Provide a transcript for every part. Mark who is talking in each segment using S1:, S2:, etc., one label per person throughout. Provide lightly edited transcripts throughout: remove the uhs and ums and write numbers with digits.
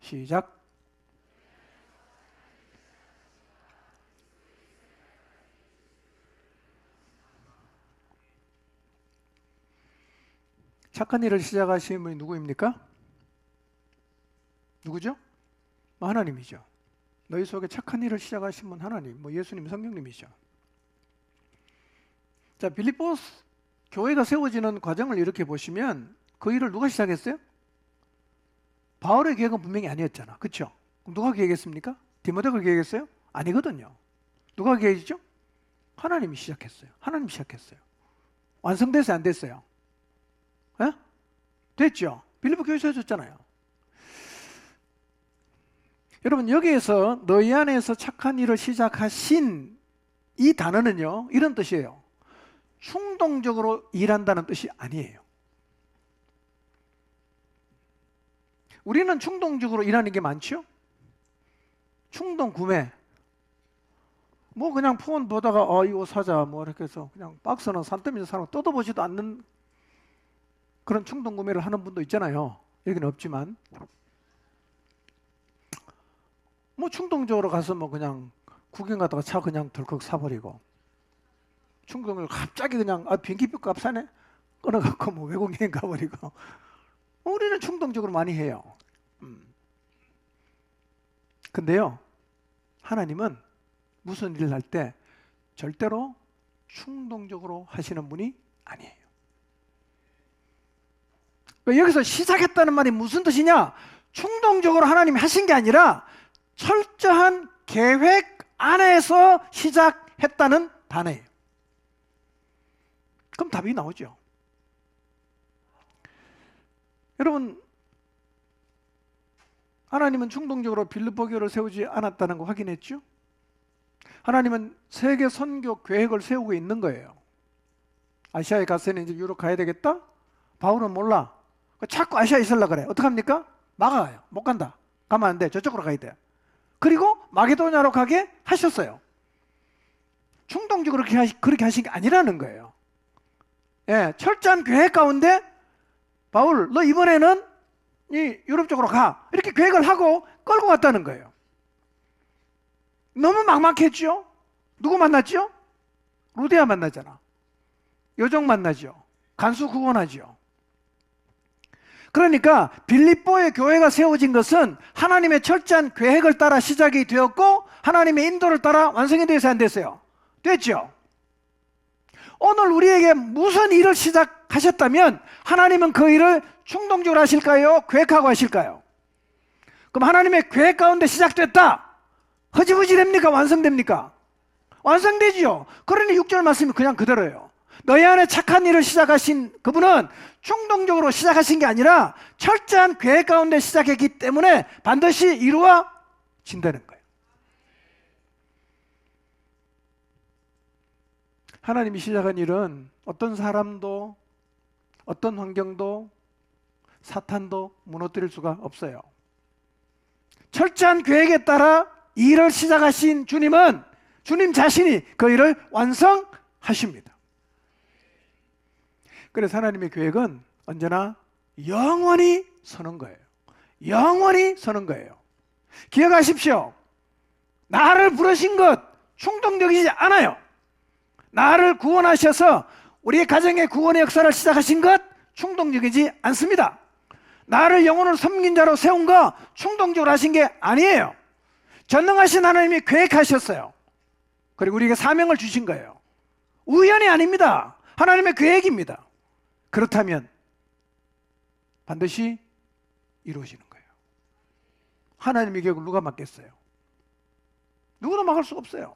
S1: 시작. 착한 일을 시작하시는 분이 누구입니까? 누구죠? 하나님이죠. 너희 속에 착한 일을 시작하신 분 하나님, 예수님, 성령님이죠. 자, 빌립보 교회가 세워지는 과정을 이렇게 보시면 그 일을 누가 시작했어요? 바울의 계획은 분명히 아니었잖아. 그렇죠? 누가 계획했습니까? 디모데가 계획했어요? 아니거든요. 누가 계획이죠? 하나님이 시작했어요. 하나님이 시작했어요. 완성됐어요? 안 됐어요? 에? 됐죠? 빌립보 교회 세워졌잖아요. 여러분, 여기에서 너희 안에서 착한 일을 시작하신 이 단어는요, 이런 뜻이에요. 충동적으로 일한다는 뜻이 아니에요. 우리는 충동적으로 일하는 게 많죠? 충동 구매. 그냥 폰 보다가 이거 사자 이렇게 해서 그냥 박스는 산더미에서 사는 거 뜯어보지도 않는 그런 충동 구매를 하는 분도 있잖아요. 여기는 없지만. 충동적으로 가서 그냥 구경 가다가 차 그냥 덜컥 사버리고, 충동을 갑자기 그냥 비행기표 값 사네? 끊어갖고 외국 여행 가버리고. 우리는 충동적으로 많이 해요. 근데요, 하나님은 무슨 일을 할 때 절대로 충동적으로 하시는 분이 아니에요. 여기서 시작했다는 말이 무슨 뜻이냐? 충동적으로 하나님이 하신 게 아니라 철저한 계획 안에서 시작했다는 단어예요. 그럼 답이 나오죠. 여러분, 하나님은 충동적으로 빌립보 교회를 세우지 않았다는 거 확인했죠? 하나님은 세계 선교 계획을 세우고 있는 거예요. 아시아에 갔으니 이제 유럽 가야 되겠다? 바울은 몰라. 자꾸 아시아에 있으려고 그래. 어떡합니까? 막아요. 못 간다. 가면 안 돼. 저쪽으로 가야 돼. 그리고 마게도냐로 가게 하셨어요. 충동적으로 그렇게 하신 게 아니라는 거예요. 예, 철저한 계획 가운데 바울, 너 이번에는 이 유럽 쪽으로 가. 이렇게 계획을 하고 끌고 갔다는 거예요. 너무 막막했죠? 누구 만났죠? 루데아 만나잖아. 요정 만나죠. 간수 구원하죠. 그러니까 빌립보의 교회가 세워진 것은 하나님의 철저한 계획을 따라 시작이 되었고 하나님의 인도를 따라 완성이 되어서 안 됐어요. 됐죠? 오늘 우리에게 무슨 일을 시작하셨다면 하나님은 그 일을 충동적으로 하실까요? 계획하고 하실까요? 그럼 하나님의 계획 가운데 시작됐다. 허지부지 됩니까? 완성됩니까? 완성되지요. 그러니 6절 말씀이 그냥 그대로예요. 너희 안에 착한 일을 시작하신 그분은 충동적으로 시작하신 게 아니라 철저한 계획 가운데 시작했기 때문에 반드시 이루어진다는 거예요. 하나님이 시작한 일은 어떤 사람도 어떤 환경도 사탄도 무너뜨릴 수가 없어요. 철저한 계획에 따라 일을 시작하신 주님은 주님 자신이 그 일을 완성하십니다. 그래서 하나님의 계획은 언제나 영원히 서는 거예요. 영원히 서는 거예요. 기억하십시오. 나를 부르신 것 충동적이지 않아요. 나를 구원하셔서 우리의 가정의 구원의 역사를 시작하신 것 충동적이지 않습니다. 나를 영혼을 섬긴 자로 세운 거 충동적으로 하신 게 아니에요. 전능하신 하나님이 계획하셨어요. 그리고 우리에게 사명을 주신 거예요. 우연이 아닙니다. 하나님의 계획입니다. 그렇다면 반드시 이루어지는 거예요. 하나님의 계획을 누가 막겠어요? 누구도 막을 수가 없어요.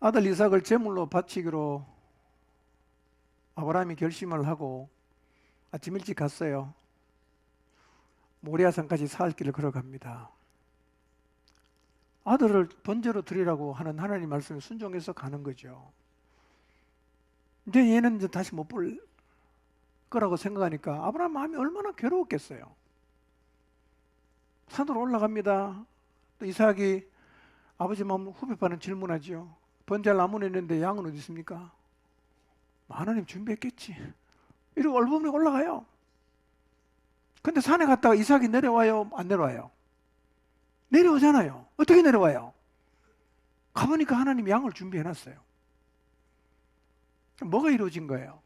S1: 아들 이삭을 제물로 바치기로 아브라함이 결심을 하고 아침 일찍 갔어요. 모리아산까지 사흘 길을 걸어갑니다. 아들을 번제로 드리라고 하는 하나님 말씀에 순종해서 가는 거죠. 이제 얘는 이제 다시 못 볼 거라고 생각하니까 아브라함 마음이 얼마나 괴로웠겠어요. 산으로 올라갑니다. 또 이삭이 아버지 마음 후벼파는 질문하죠. 번제할 나무는 있는데 양은 어디 있습니까? 하나님 준비했겠지. 이렇게 얼버무려 올라가요. 근데 산에 갔다가 이삭이 내려와요? 안 내려와요? 내려오잖아요. 어떻게 내려와요? 가보니까 하나님이 양을 준비해놨어요. 뭐가 이루어진 거예요?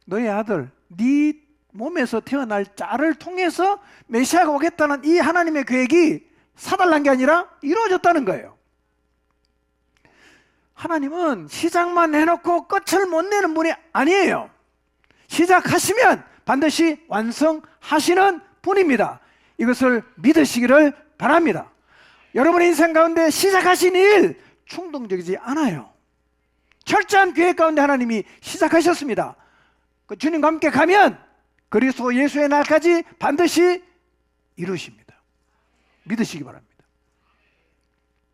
S1: 너의 아들, 네 몸에서 태어날 짤을 통해서 메시아가 오겠다는 이 하나님의 계획이 사달란 게 아니라 이루어졌다는 거예요. 하나님은 시작만 해놓고 끝을 못 내는 분이 아니에요. 시작하시면 반드시 완성하시는 분입니다. 이것을 믿으시기를 바랍니다. 여러분의 인생 가운데 시작하신 일 충동적이지 않아요. 철저한 계획 가운데 하나님이 시작하셨습니다. 그 주님과 함께 가면 그리스도 예수의 날까지 반드시 이루십니다. 믿으시기 바랍니다.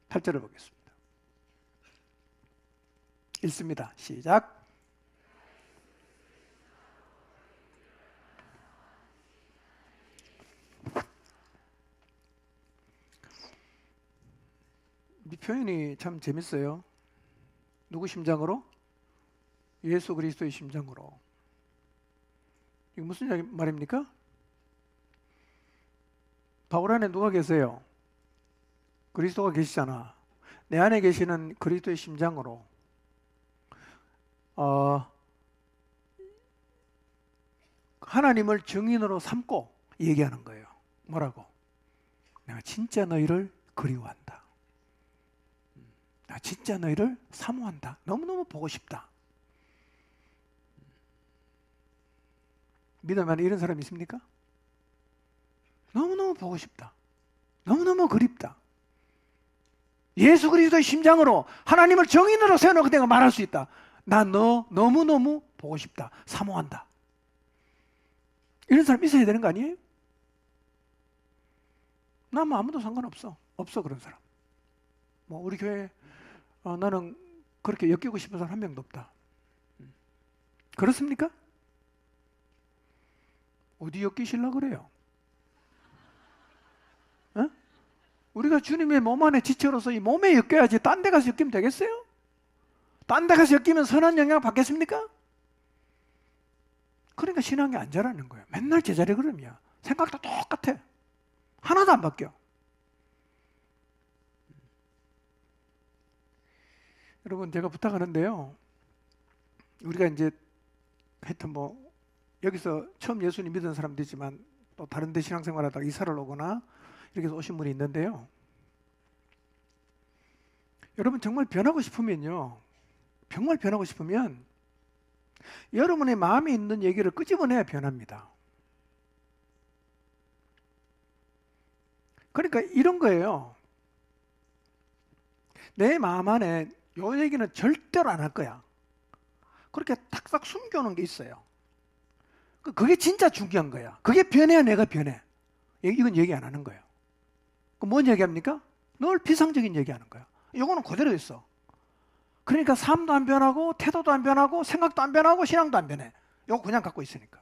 S1: 8절을 보겠습니다. 읽습니다. 시작. 이 표현이 참 재밌어요. 누구 심장으로? 예수 그리스도의 심장으로. 이게 무슨 말입니까? 바울 안에 누가 계세요? 그리스도가 계시잖아. 내 안에 계시는 그리스도의 심장으로 하나님을 증인으로 삼고 얘기하는 거예요. 뭐라고? 내가 진짜 너희를 그리워한다. 나 진짜 너희를 사모한다. 너무너무 보고 싶다. 믿음 안에 이런 사람이 있습니까? 너무너무 보고 싶다. 너무너무 그립다. 예수 그리스도의 심장으로 하나님을 정인으로 세워놓고 내가 말할 수 있다. 나 너 너무너무 보고 싶다. 사모한다. 이런 사람 있어야 되는 거 아니에요? 나 뭐 아무도 상관없어. 없어 그런 사람. 뭐 우리 교회 나는 그렇게 엮이고 싶은 사람 한 명도 없다. 그렇습니까? 어디 엮이시려고 그래요? 어? 우리가 주님의 몸 안에 지체로서 이 몸에 엮여야지 딴 데 가서 엮이면 되겠어요? 딴 데 가서 엮이면 선한 영향 받겠습니까? 그러니까 신앙이 안 자라는 거예요. 맨날 제자리 걸음이야. 생각도 똑같아. 하나도 안 바뀌어. 여러분 제가 부탁하는데요. 우리가 이제 하여튼 뭐 여기서 처음 예수님 믿은 사람도 있지만 또 다른 데 신앙생활하다가 이사를 오거나 이렇게 해서 오신 분이 있는데요. 여러분 정말 변하고 싶으면요. 정말 변하고 싶으면 여러분의 마음에 있는 얘기를 끄집어내야 변합니다. 그러니까 이런 거예요. 내 마음 안에 요 얘기는 절대로 안 할 거야. 그렇게 탁탁 숨겨놓은 게 있어요. 그게 진짜 중요한 거야. 그게 변해야 내가 변해. 이건 얘기 안 하는 거예요. 뭔 얘기합니까? 늘 비상적인 얘기하는 거야. 이거는 그대로 있어. 그러니까 삶도 안 변하고 태도도 안 변하고 생각도 안 변하고 신앙도 안 변해. 이거 그냥 갖고 있으니까.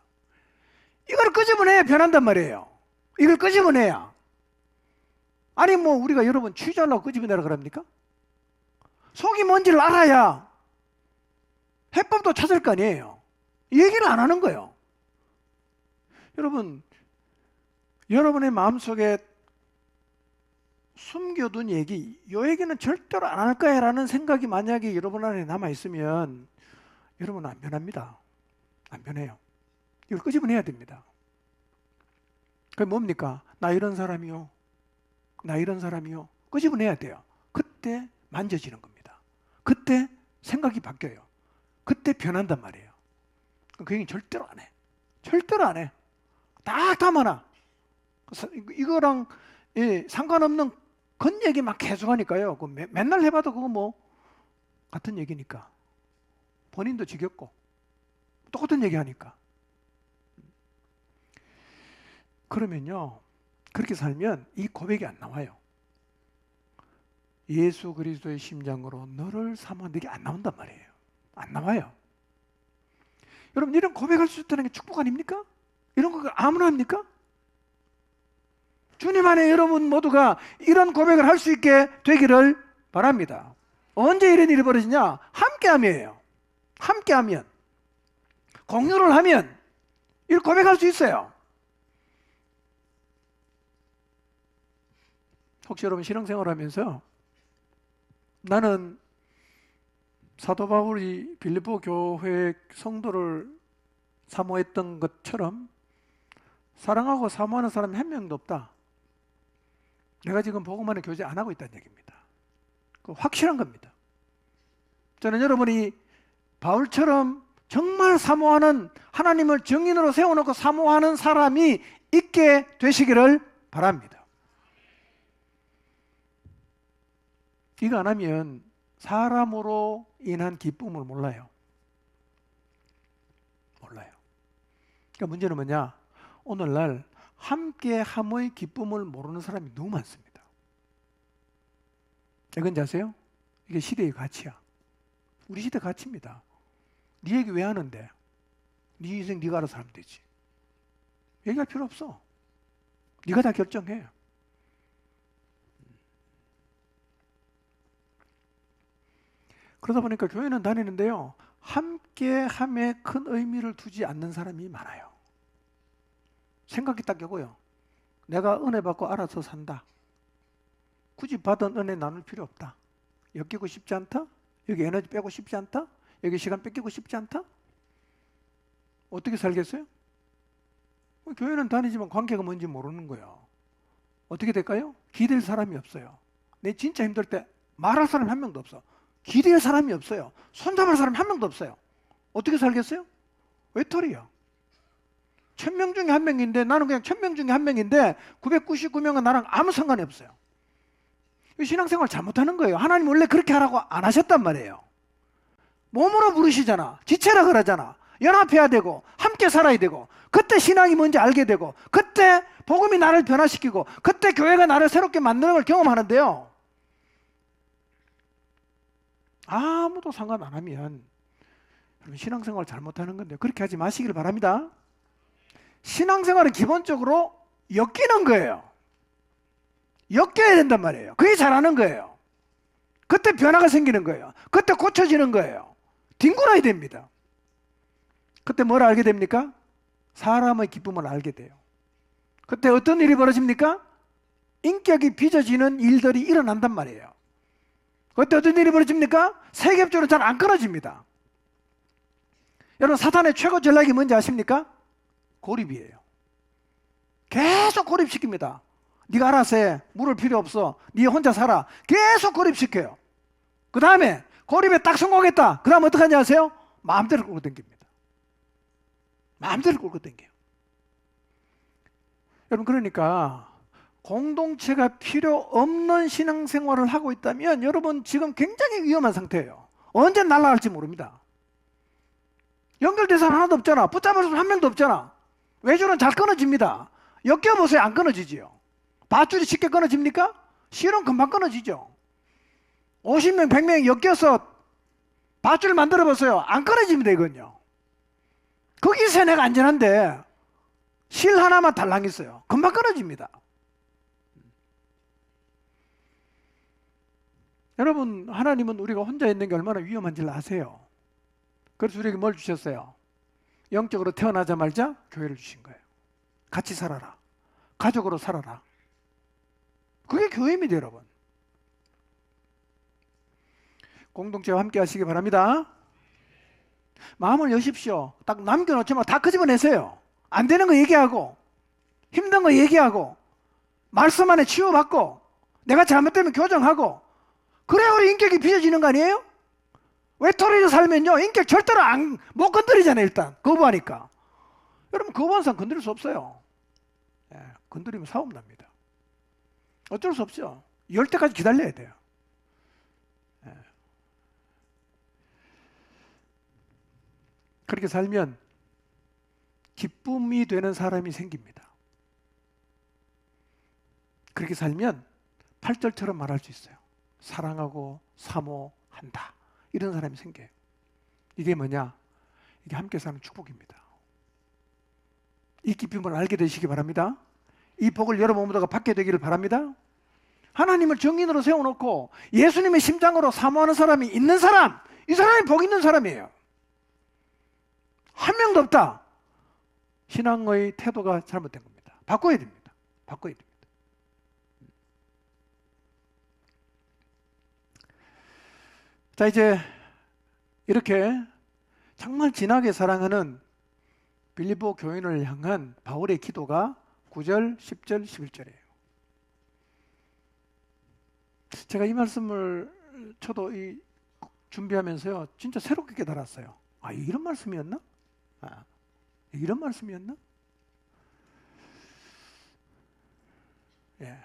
S1: 이걸 끄집어내야 변한단 말이에요. 이걸 끄집어내야. 아니 뭐 우리가 여러분 취재하려고 끄집어내라 그럽니까? 속이 뭔지를 알아야 해법도 찾을 거 아니에요. 얘기를 안 하는 거예요. 여러분, 여러분의 마음속에 숨겨둔 얘기, 이 얘기는 절대로 안 할 거야 라는 생각이 만약에 여러분 안에 남아있으면 여러분은 안 변합니다. 안 변해요. 이걸 끄집어내야 됩니다. 그게 뭡니까? 나 이런 사람이요. 나 이런 사람이요. 끄집어내야 돼요. 그때 만져지는 겁니다. 그때 생각이 바뀌어요. 그때 변한단 말이에요. 그 얘기는 절대로 안 해. 절대로 안 해. 딱 담아놔. 이거랑 상관없는 건 얘기 막 계속하니까요. 맨날 해봐도 그거 뭐 같은 얘기니까. 본인도 지겹고 똑같은 얘기하니까. 그러면요. 그렇게 살면 이 고백이 안 나와요. 예수 그리스도의 심장으로 너를 사모한다. 이게 안 나온단 말이에요. 안 나와요. 여러분 이런 고백할 수 있다는 게 축복 아닙니까? 이런 거 아무나 합니까? 주님 안에 여러분 모두가 이런 고백을 할 수 있게 되기를 바랍니다. 언제 이런 일이 벌어지냐? 함께함이에요. 함께하면, 공유를 하면 이걸 고백할 수 있어요. 혹시 여러분 신앙생활 하면서 나는 사도 바울이 빌립보 교회 성도를 사모했던 것처럼 사랑하고 사모하는 사람이 한 명도 없다. 내가 지금 복음만의 교제 안 하고 있다는 얘기입니다. 그 확실한 겁니다. 저는 여러분이 바울처럼 정말 사모하는, 하나님을 증인으로 세워놓고 사모하는 사람이 있게 되시기를 바랍니다. 이거 안 하면 사람으로 인한 기쁨을 몰라요. 몰라요. 그러니까 문제는 뭐냐? 오늘날 함께함의 기쁨을 모르는 사람이 너무 많습니다. 이건 아세요? 이게 시대의 가치야. 우리 시대 가치입니다. 네 얘기 왜 하는데? 네 인생 네가 알아서 하면 되지. 얘기할 필요 없어. 네가 다 결정해. 그러다 보니까 교회는 다니는데요, 함께함에 큰 의미를 두지 않는 사람이 많아요. 생각이 딱 이거요. 내가 은혜 받고 알아서 산다. 굳이 받은 은혜 나눌 필요 없다. 엮이고 싶지 않다? 여기 에너지 빼고 싶지 않다? 여기 시간 뺏기고 싶지 않다? 어떻게 살겠어요? 교회는 다니지만 관계가 뭔지 모르는 거예요. 어떻게 될까요? 기댈 사람이 없어요. 내 진짜 힘들 때 말할 사람이 한 명도 없어. 기댈 사람이 없어요. 손잡을 사람이 한 명도 없어요. 어떻게 살겠어요? 외톨이요. 1000명 중에 한 명인데, 나는 그냥 1000명 중에 한 명인데 999명은 나랑 아무 상관이 없어요. 신앙생활 잘못하는 거예요. 하나님 원래 그렇게 하라고 안 하셨단 말이에요. 몸으로 부르시잖아. 지체라 그러잖아. 연합해야 되고 함께 살아야 되고, 그때 신앙이 뭔지 알게 되고, 그때 복음이 나를 변화시키고, 그때 교회가 나를 새롭게 만드는 걸 경험하는데요, 아무도 상관 안 하면 신앙생활 잘못하는 건데, 그렇게 하지 마시길 바랍니다. 신앙생활은 기본적으로 엮이는 거예요. 엮여야 된단 말이에요. 그게 잘하는 거예요. 그때 변화가 생기는 거예요. 그때 고쳐지는 거예요. 뒹굴어야 됩니다. 그때 뭘 알게 됩니까? 사람의 기쁨을 알게 돼요. 그때 어떤 일이 벌어집니까? 인격이 빚어지는 일들이 일어난단 말이에요. 그때 어떤 일이 벌어집니까? 세계적으로 잘 안 끊어집니다. 여러분, 사탄의 최고 전략이 뭔지 아십니까? 고립이에요. 계속 고립시킵니다. 네가 알아서 해. 물을 필요 없어. 네 혼자 살아. 계속 고립시켜요. 그 다음에 고립에 딱 성공했다. 그 다음 어떻게 하냐 아세요? 마음대로 끌고 당깁니다. 마음대로 끌고 당겨요. 여러분, 그러니까 공동체가 필요 없는 신앙생활을 하고 있다면 여러분 지금 굉장히 위험한 상태예요. 언제 날아갈지 모릅니다. 연결된 사람 하나도 없잖아. 붙잡을 사람 한 명도 없잖아. 외줄은 잘 끊어집니다. 엮여보세요. 안 끊어지지요. 밧줄이 쉽게 끊어집니까? 실은 금방 끊어지죠. 50명, 100명 엮여서 밧줄 만들어보세요. 안 끊어집니다. 이건요. 거기서 내가 안전한데 실 하나만 달랑있어요. 금방 끊어집니다. 여러분, 하나님은 우리가 혼자 있는 게 얼마나 위험한지를 아세요. 그래서 우리에게 뭘 주셨어요? 영적으로 태어나자마자 교회를 주신 거예요. 같이 살아라. 가족으로 살아라. 그게 교회입니다, 여러분. 공동체와 함께 하시기 바랍니다. 마음을 여십시오. 딱 남겨놓지 말고 다 끄집어내세요. 안 되는 거 얘기하고, 힘든 거 얘기하고, 말씀 안에 치유받고, 내가 잘못되면 교정하고, 그래야 우리 인격이 빚어지는 거 아니에요? 외톨이로 살면요, 인격 절대로 못 건드리잖아요. 일단 거부하니까. 여러분, 거부한 사람 건드릴 수 없어요. 건드리면 사업 납니다. 어쩔 수 없죠. 열 때까지 기다려야 돼요. 그렇게 살면 기쁨이 되는 사람이 생깁니다. 그렇게 살면 8절처럼 말할 수 있어요. 사랑하고 사모한다. 이런 사람이 생겨요. 이게 뭐냐? 이게 함께 사는 축복입니다. 이 기쁨을 알게 되시기 바랍니다. 이 복을 여러분 모두가 받게 되기를 바랍니다. 하나님을 정인으로 세워놓고 예수님의 심장으로 사모하는 사람이 있는 사람, 이 사람이 복 있는 사람이에요. 한 명도 없다. 신앙의 태도가 잘못된 겁니다. 바꿔야 됩니다. 바꿔야 됩니다. 자, 이제 이렇게 정말 진하게 사랑하는 빌립보 교인을 향한 바울의 기도가 9절, 10절, 11절이에요. 제가 이 말씀을 저도 준비하면서요, 진짜 새롭게 깨달았어요. 아, 이런 말씀이었나? 아, 이런 말씀이었나? 예.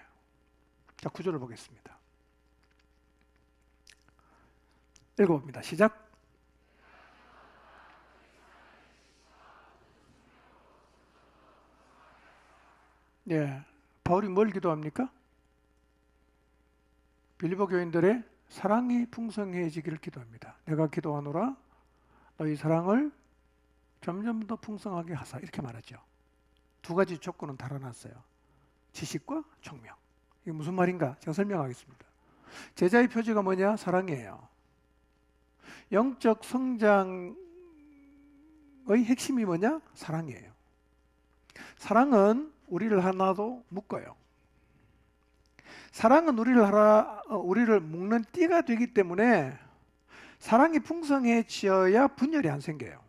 S1: 자, 9절을 보겠습니다. 읽어봅니다. 시작. 예. 바울이 뭘 기도합니까? 빌립보 교인들의 사랑이 풍성해지기를 기도합니다. 내가 기도하노라 너희 사랑을 점점 더 풍성하게 하사, 이렇게 말하죠. 두 가지 조건은 달아놨어요. 지식과 총명. 이게 무슨 말인가? 제가 설명하겠습니다. 제자의 표지가 뭐냐? 사랑이에요. 영적 성장의 핵심이 뭐냐? 사랑이에요. 사랑은 우리를 하나도 묶어요. 사랑은 우리를 묶는 띠가 되기 때문에 사랑이 풍성해져야 분열이 안 생겨요.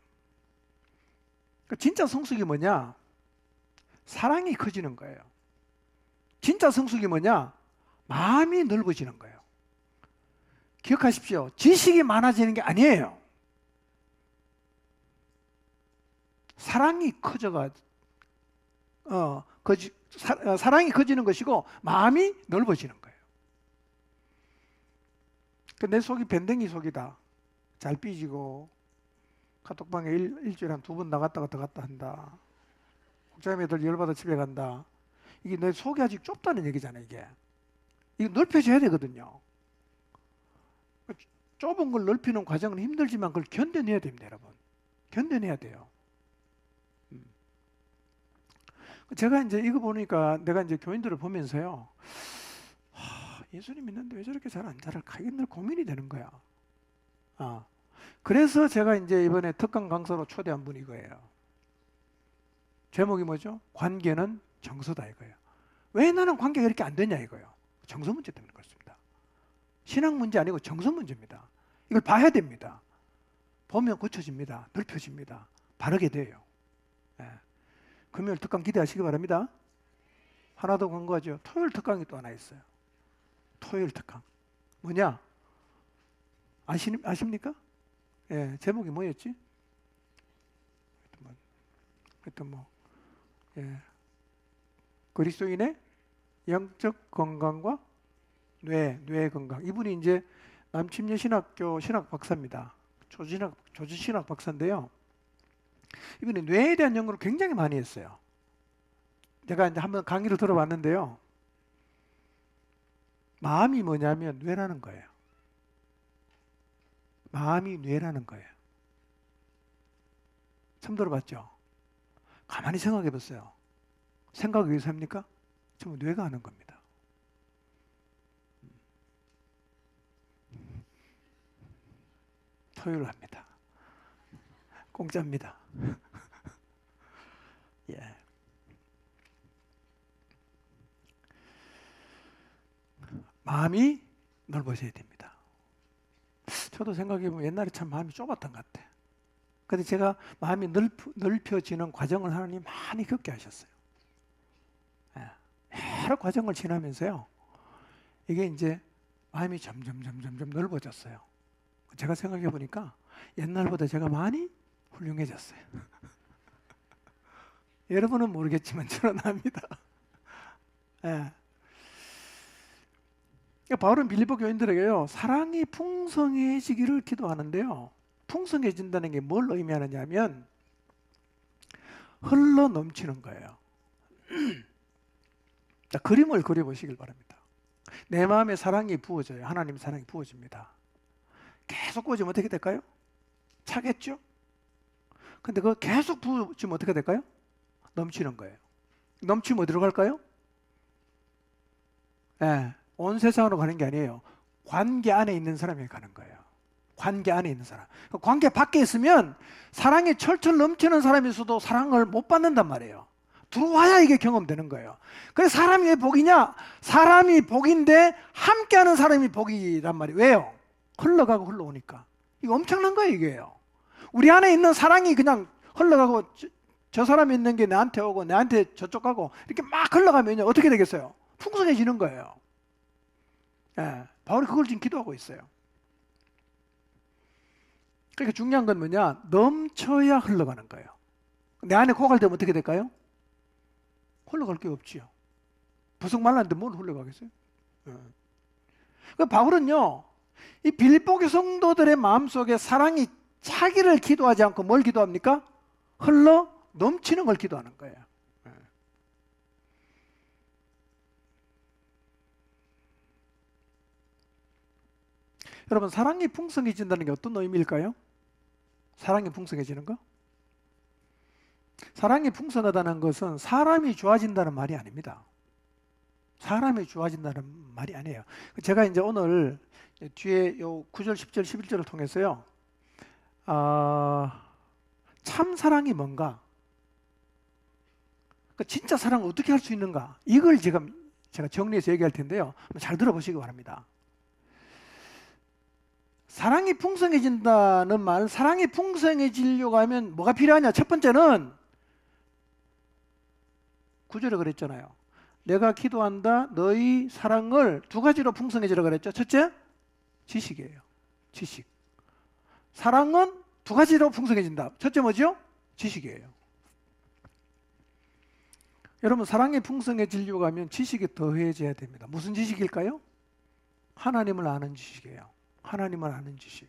S1: 그러니까 진짜 성숙이 뭐냐? 사랑이 커지는 거예요. 진짜 성숙이 뭐냐? 마음이 넓어지는 거예요. 기억하십시오. 지식이 많아지는 게 아니에요. 사랑이 커져가 사랑이 커지는 것이고 마음이 넓어지는 거예요. 내 속이 밴댕이 속이다. 잘 삐지고 카톡방에 일주일에 한 2번 나갔다가 들어갔다 한다. 목자님 애들 열받아 집에 간다. 이게 내 속이 아직 좁다는 얘기잖아요. 이게 넓혀져야 되거든요. 좁은 걸 넓히는 과정은 힘들지만 그걸 견뎌내야 됩니다. 여러분, 견뎌내야 돼요. 제가 이제 이거 보니까 내가 이제 교인들을 보면서요, 예수님 믿는데 왜 저렇게 잘 안 자랄까? 이게 늘 고민이 되는 거야. 그래서 제가 이제 이번에 특강 강사로 초대한 분이 이거예요. 제목이 뭐죠? 관계는 정서다 이거예요. 왜 나는 관계가 이렇게 안 되냐 이거예요. 정서 문제 때문에 그렇습니다. 신앙 문제 아니고 정서 문제입니다. 이걸 봐야 됩니다. 보면 고쳐집니다. 넓혀집니다. 바르게 돼요. 네. 금요일 특강 기대하시기 바랍니다. 하나 더 광고하죠. 토요일 특강이 또 하나 있어요. 토요일 특강. 뭐냐? 아십니까? 예, 제목이 뭐였지? 예. 그리스도인의 영적 건강과 뇌 건강. 이분이 이제 남침례 신학교 신학 박사입니다. 조지신학 박사인데요. 이분이 뇌에 대한 연구를 굉장히 많이 했어요. 제가 이제 한번 강의를 들어봤는데요. 마음이 뭐냐면 뇌라는 거예요. 마음이 뇌라는 거예요. 처음 들어봤죠? 가만히 생각해 보세요. 생각을 위해서 합니까? 전부 뇌가 하는 겁니다. 토요일 합니다. 공짜입니다. 예. 마음이 넓어져야 됩니다. 저도 생각해보면 옛날에 참 마음이 좁았던 것 같아요. 근데 제가 마음이 넓혀지는 과정을 하나님 많이 겪게 하셨어요. 예. 여러 과정을 지나면서요, 이게 이제 마음이 점점 넓어졌어요. 제가 생각해 보니까 옛날보다 제가 많이 훌륭해졌어요. 여러분은 모르겠지만 저는 압니다. 예. 바울은 빌립보 교인들에게요, 사랑이 풍성해지기를 기도하는데요. 풍성해진다는 게 뭘 의미하느냐 하면 흘러 넘치는 거예요. 자, 그림을 그려보시길 바랍니다. 내 마음에 사랑이 부어져요. 하나님 사랑이 부어집니다. 계속 부어지면 어떻게 될까요? 차겠죠? 근데 그거 계속 부어지면 어떻게 될까요? 넘치는 거예요. 넘치면 어디로 갈까요? 온 세상으로 가는 게 아니에요. 관계 안에 있는 사람에게 가는 거예요. 관계 안에 있는 사람. 관계 밖에 있으면 사랑이 철철 넘치는 사람이 있어도 사랑을 못 받는단 말이에요. 들어와야 이게 경험되는 거예요. 그래서 사람이 왜 복이냐? 사람이 복인데 함께하는 사람이 복이란 말이에요. 왜요? 흘러가고 흘러오니까. 이거 엄청난 거예요, 이게요. 우리 안에 있는 사랑이 그냥 흘러가고 저 사람이 있는 게 나한테 오고 나한테 저쪽 가고 이렇게 막 흘러가면요 어떻게 되겠어요? 풍성해지는 거예요. 예, 바울이 그걸 지금 기도하고 있어요. 그러니까 중요한 건 뭐냐? 넘쳐야 흘러가는 거예요. 내 안에 고갈되면 어떻게 될까요? 흘러갈 게 없지요. 부쩍 말랐는데 뭘 흘러가겠어요? 그 바울은요, 이 빌립보 성도들의 마음속에 사랑이 차기를 기도하지 않고 뭘 기도합니까? 흘러 넘치는 걸 기도하는 거예요. 여러분, 사랑이 풍성해진다는 게 어떤 의미일까요? 사랑이 풍성해지는 거? 사랑이 풍성하다는 것은 사람이 좋아진다는 말이 아닙니다. 사람이 좋아진다는 말이 아니에요. 제가 이제 오늘 뒤에 요 9절, 10절, 11절을 통해서요, 참 사랑이 뭔가, 진짜 사랑을 어떻게 할 수 있는가, 이걸 지금 제가 정리해서 얘기할 텐데요. 잘 들어보시기 바랍니다. 사랑이 풍성해진다는 말, 사랑이 풍성해지려고 하면 뭐가 필요하냐? 첫 번째는 9절에 그랬잖아요. 내가 기도한다 너희 사랑을 두 가지로 풍성해지라 그랬죠. 첫째, 지식이에요. 지식. 사랑은 두 가지로 풍성해진다. 첫째 뭐죠? 지식이에요. 여러분, 사랑이 풍성해지려고 하면 지식이 더해져야 됩니다. 무슨 지식일까요? 하나님을 아는 지식이에요. 하나님을 아는 지식.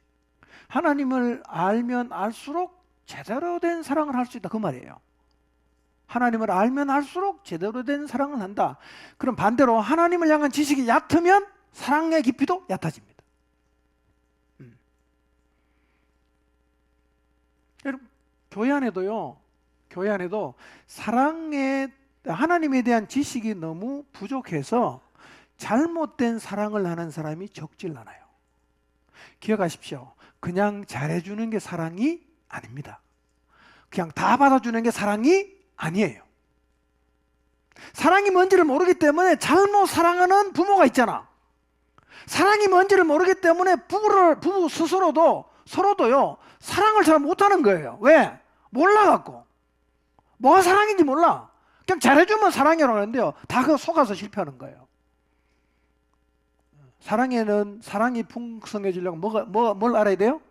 S1: 하나님을 알면 알수록 제대로 된 사랑을 할 수 있다, 그 말이에요. 하나님을 알면 알수록 제대로 된 사랑을 한다. 그럼 반대로 하나님을 향한 지식이 얕으면 사랑의 깊이도 얕아집니다. 여러분, 교회 안에도 사랑에, 하나님에 대한 지식이 너무 부족해서 잘못된 사랑을 하는 사람이 적질 않아요. 기억하십시오. 그냥 잘해주는 게 사랑이 아닙니다. 그냥 다 받아주는 게 사랑이 아니에요. 사랑이 뭔지를 모르기 때문에 잘못 사랑하는 부모가 있잖아. 사랑이 뭔지를 모르기 때문에 부부 서로도요 사랑을 잘 못하는 거예요. 왜? 몰라갖고. 뭐가 사랑인지 몰라. 그냥 잘해주면 사랑이라고 하는데요, 다 그 속아서 실패하는 거예요. 사랑에는, 사랑이 풍성해지려면 뭘 알아야 돼요?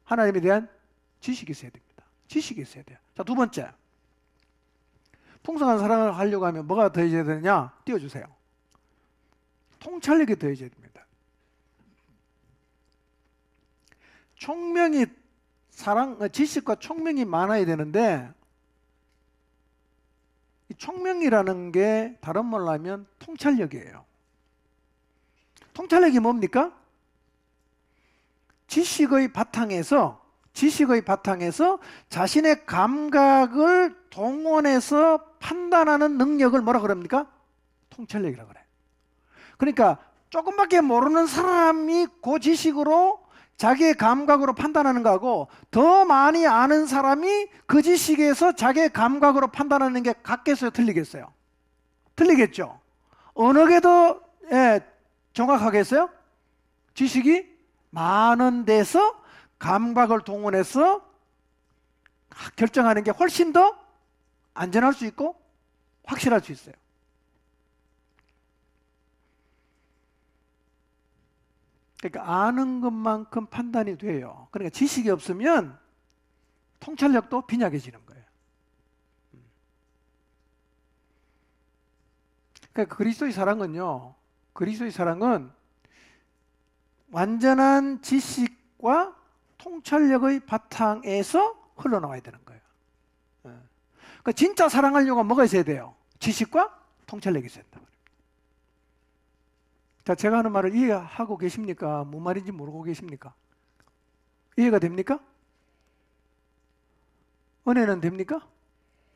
S1: 하나님에 대한 지식이 있어야 됩니다. 지식이 있어야 돼요. 자, 두 번째, 풍성한 사랑을 하려고 하면 뭐가 더해져야 되느냐? 띄워주세요. 통찰력이 더해져야 됩니다. 지식과 총명이 많아야 되는데, 이 총명이라는 게 다른 말로 하면 통찰력이에요. 통찰력이 뭡니까? 지식의 바탕에서 자신의 감각을 동원해서 판단하는 능력을 뭐라 그럽니까? 통찰력이라고 그래요. 그러니까 조금밖에 모르는 사람이 그 지식으로 자기의 감각으로 판단하는 거하고 더 많이 아는 사람이 그 지식에서 자기의 감각으로 판단하는 게 같겠어요? 틀리겠어요? 틀리겠죠? 어느 게 더 정확하겠어요? 지식이 많은 데서 감각을 동원해서 결정하는 게 훨씬 더 안전할 수 있고 확실할 수 있어요. 그러니까 아는 것만큼 판단이 돼요. 그러니까 지식이 없으면 통찰력도 빈약해지는 거예요. 그러니까 그리스도의 사랑은 완전한 지식과 통찰력의 바탕에서 흘러나와야 되는 거예요. 그러니까 진짜 사랑하려고 뭐가 있어야 돼요? 지식과 통찰력이 있어야 된다. 자, 제가 하는 말을 이해하고 계십니까? 무슨 말인지 모르고 계십니까? 이해가 됩니까? 은혜는 됩니까?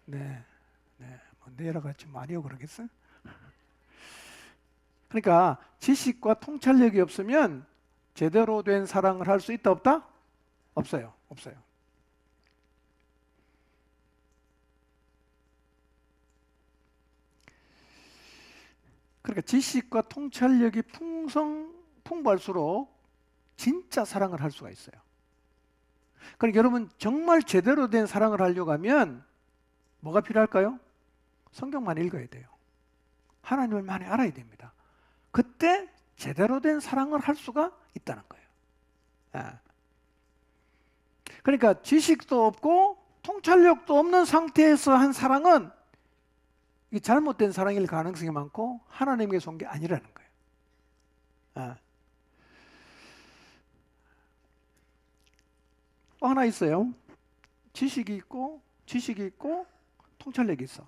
S1: 네. 뭐 내려갔지 아니요 그러겠어요? 그러니까 지식과 통찰력이 없으면 제대로 된 사랑을 할 수 있다 없다? 없어요. 없어요. 그러니까 지식과 통찰력이 풍부할수록 진짜 사랑을 할 수가 있어요. 그러니까 여러분 정말 제대로 된 사랑을 하려고 하면 뭐가 필요할까요? 성경만 읽어야 돼요. 하나님을 많이 알아야 됩니다. 그때 제대로 된 사랑을 할 수가 있다는 거예요. 그러니까 지식도 없고 통찰력도 없는 상태에서 한 사랑은 이게 잘못된 사랑일 가능성이 많고 하나님께서 온 게 아니라는 거예요. 또 하나 있어요. 지식이 있고 통찰력이 있어.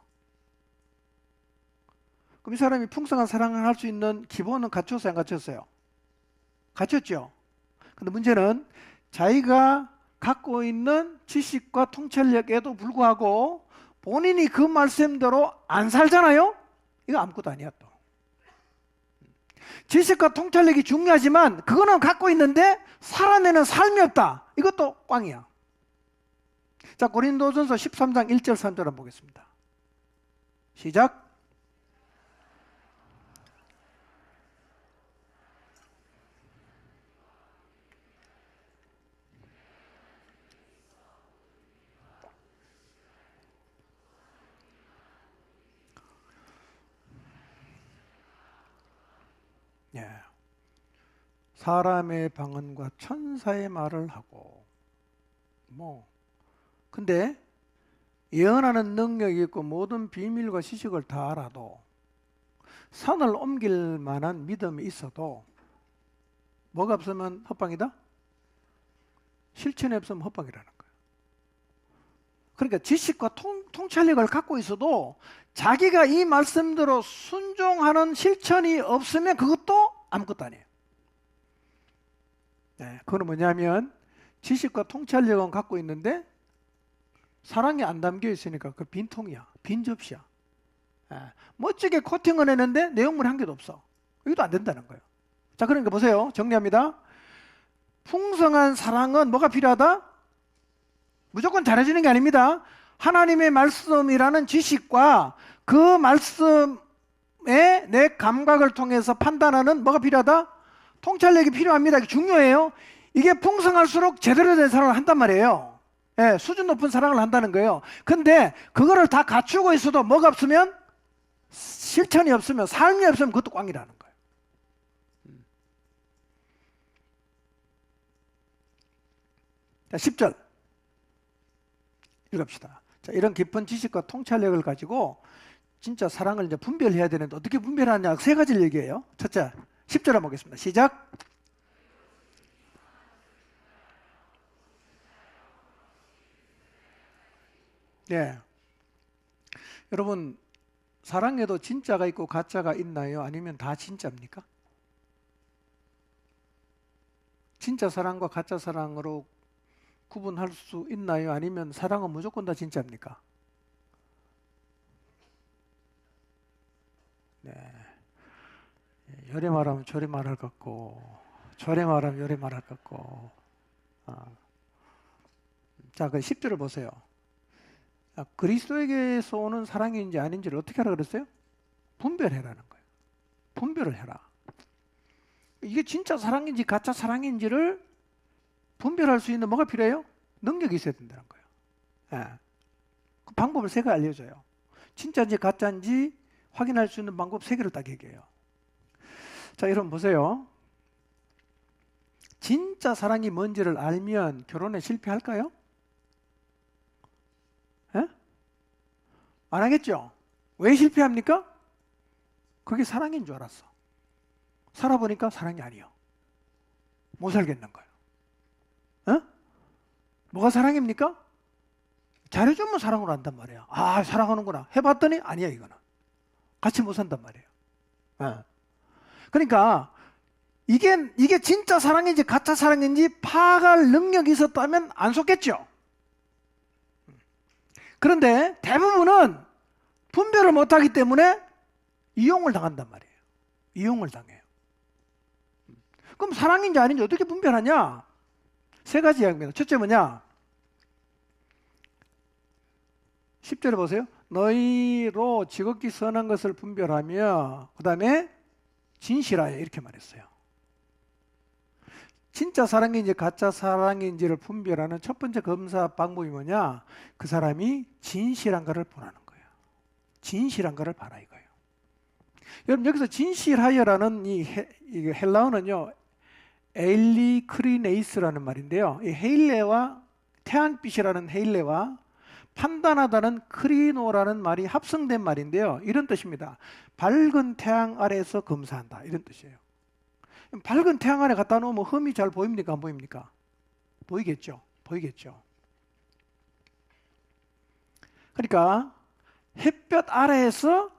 S1: 그럼 이 사람이 풍성한 사랑을 할 수 있는 기본은 갖췄어요, 안 갖췄어요? 갖췄죠. 근데 문제는 자기가 갖고 있는 지식과 통찰력에도 불구하고 본인이 그 말씀대로 안 살잖아요? 이거 아무것도 아니야 또. 지식과 통찰력이 중요하지만 그거는 갖고 있는데 살아내는 삶이 없다. 이것도 꽝이야. 자, 고린도전서 13장 1절 3절 한번 보겠습니다. 시작. 예. 사람의 방언과 천사의 말을 하고 근데 예언하는 능력이 있고 모든 비밀과 지식을 다 알아도 산을 옮길 만한 믿음이 있어도 뭐가 없으면 헛방이다? 실천이 없으면 헛방이라는 거예요. 그러니까 지식과 통찰력을 갖고 있어도 자기가 이 말씀대로 순종하는 실천이 없으면 그것도 아무것도 아니에요. 그건 뭐냐면 지식과 통찰력은 갖고 있는데 사랑이 안 담겨 있으니까 그 빈통이야. 빈 접시야. 멋지게 코팅을 했는데 내용물 한 개도 없어. 이것도 안 된다는 거예요. 자, 그러니까 보세요. 정리합니다. 풍성한 사랑은 뭐가 필요하다? 무조건 잘해주는 게 아닙니다. 하나님의 말씀이라는 지식과 그 말씀에 내 감각을 통해서 판단하는 뭐가 필요하다? 통찰력이 필요합니다. 이게 중요해요. 이게 풍성할수록 제대로 된 사랑을 한단 말이에요. 수준 높은 사랑을 한다는 거예요. 근데 그거를 다 갖추고 있어도 뭐가 없으면, 실천이 없으면, 삶이 없으면 그것도 꽝이라는 거예요. 자, 10절 읽읍시다. 자, 이런 깊은 지식과 통찰력을 가지고 진짜 사랑을 이제 분별해야 되는데 어떻게 분별하냐? 세 가지를 얘기해요. 첫째, 10절 한번 보겠습니다. 시작. 네. 여러분, 사랑에도 진짜가 있고 가짜가 있나요? 아니면 다 진짜입니까? 진짜 사랑과 가짜 사랑으로 구분할 수 있나요? 아니면 사랑은 무조건 다 진짜입니까? 네. 요래 말하면 저래 말할 것 같고, 저래 말하면 요래 말할 것 같고. 자, 그 10절을 보세요. 그리스도에게서 오는 사랑인지 아닌지를 어떻게 하라 그랬어요? 분별해라는 거예요. 분별을 해라. 이게 진짜 사랑인지 가짜 사랑인지를 분별할 수 있는 뭐가 필요해요? 능력이 있어야 된다는 거예요. 그 방법을 세 가지 알려줘요. 진짜인지 가짜인지 확인할 수 있는 방법 세 개를 딱 얘기해요. 자, 여러분 보세요. 진짜 사랑이 뭔지를 알면 결혼에 실패할까요? 안 하겠죠? 왜 실패합니까? 그게 사랑인 줄 알았어. 살아보니까 사랑이 아니에요. 못 살겠는 거예요. 뭐가 사랑입니까? 잘해주면 사랑으로 한단 말이에요. 아, 사랑하는구나. 해봤더니 아니야, 이거는. 같이 못 산단 말이에요. 그러니까 이게 진짜 사랑인지 가짜 사랑인지 파악할 능력이 있었다면 안 속겠죠. 그런데 대부분은 분별을 못하기 때문에 이용을 당한단 말이에요. 이용을 당해요. 그럼 사랑인지 아닌지 어떻게 분별하냐? 세 가지 이야기입니다. 첫째 뭐냐? 10절에 보세요. 너희로 지극히 선한 것을 분별하며 그 다음에 진실하여 이렇게 말했어요. 진짜 사랑인지 가짜 사랑인지를 분별하는 첫 번째 검사 방법이 뭐냐? 그 사람이 진실한가를 보라는 거예요. 진실한가를 봐라 이거예요. 여러분 여기서 진실하여라는 이 헬라어는요, 에일리크리네이스라는 말인데요. 이 헤일레와 태양빛이라는 헤일레와 판단하다는 크리노라는 말이 합성된 말인데요. 이런 뜻입니다. 밝은 태양 아래에서 검사한다 이런 뜻이에요. 밝은 태양 아래 갖다 놓으면 흠이 잘 보입니까? 안 보입니까? 보이겠죠. 보이겠죠. 그러니까 햇볕 아래에서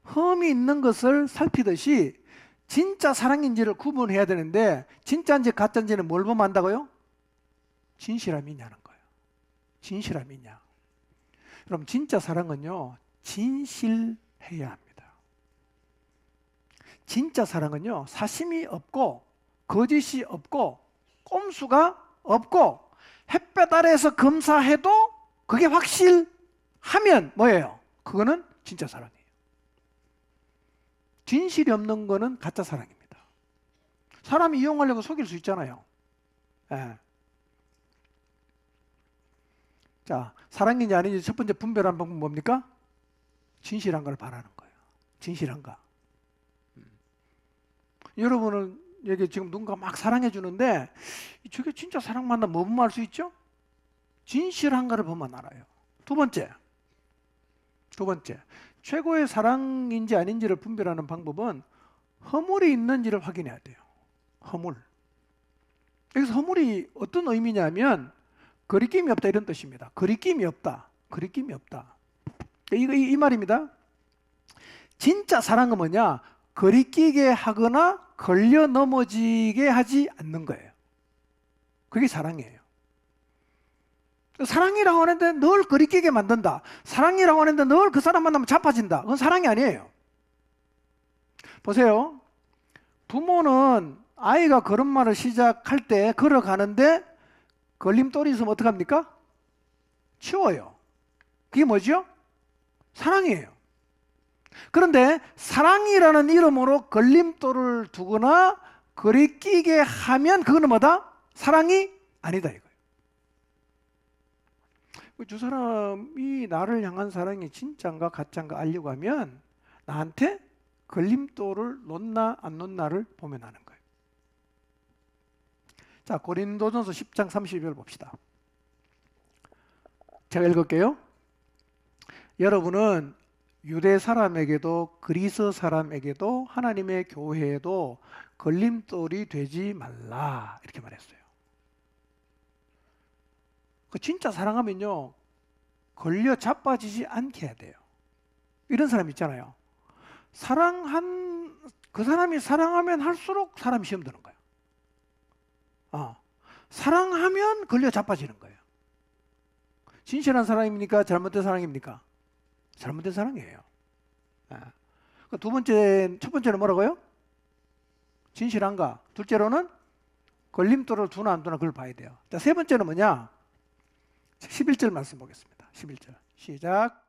S1: 흠이 있는 것을 살피듯이 진짜 사랑인지를 구분해야 되는데 진짜인지 가짜인지는 뭘 보면 안다고요? 진실함이 있냐는 거예요. 진실함이 있냐. 그럼 진짜 사랑은요, 진실해야 합니다. 진짜 사랑은요, 사심이 없고 거짓이 없고 꼼수가 없고 햇볕 아래에서 검사해도 그게 확실하면 뭐예요? 그거는 진짜 사랑이에요. 진실이 없는 거는 가짜 사랑입니다. 사람이 이용하려고 속일 수 있잖아요. 예. 자, 사랑인지 아닌지 첫 번째 분별하는 방법은 뭡니까? 진실한 걸 바라는 거예요. 진실한가. 여러분은 여기 지금 누군가 막 사랑해 주는데 저게 진짜 사랑 맞나 뭐 보면 알 수 있죠? 진실한가를 보면 알아요. 두 번째, 최고의 사랑인지 아닌지를 분별하는 방법은 허물이 있는지를 확인해야 돼요. 허물. 여기서 허물이 어떤 의미냐면 거리낌이 없다 이런 뜻입니다. 거리낌이 없다. 거리낌이 없다. 이 말입니다. 진짜 사랑은 뭐냐? 거리끼게 하거나 걸려 넘어지게 하지 않는 거예요. 그게 사랑이에요. 사랑이라고 하는데 늘 거리끼게 만든다. 사랑이라고 하는데 늘 그 사람 만나면 자빠진다. 그건 사랑이 아니에요. 보세요. 부모는 아이가 걸음마를 시작할 때 걸어가는데 걸림돌이 있으면 어떡합니까? 치워요. 그게 뭐죠? 사랑이에요. 그런데 사랑이라는 이름으로 걸림돌을 두거나 거리끼게 하면 그거는 뭐다? 사랑이 아니다 이거예요. 저 사람이 나를 향한 사랑이 진짜인가 가짜인가 알려고 하면 나한테 걸림돌을 놓나 안 놓나를 보면 아는 거예요. 자, 고린도전서 10장 30절 봅시다. 제가 읽을게요. 여러분은 유대 사람에게도 그리스 사람에게도 하나님의 교회에도 걸림돌이 되지 말라 이렇게 말했어요. 진짜 사랑하면요 걸려 자빠지지 않게 해야 돼요. 이런 사람 있잖아요. 그 사람이 사랑하면 할수록 사람이 시험 드는 거예요. 사랑하면 걸려 자빠지는 거예요. 진실한 사랑입니까? 잘못된 사랑입니까? 잘못된 사랑이에요. 첫 번째는 뭐라고요? 진실한가? 둘째로는 걸림돌을 두나 안 두나 그걸 봐야 돼요. 자, 세 번째는 뭐냐? 11절 말씀 보겠습니다. 11절 시작.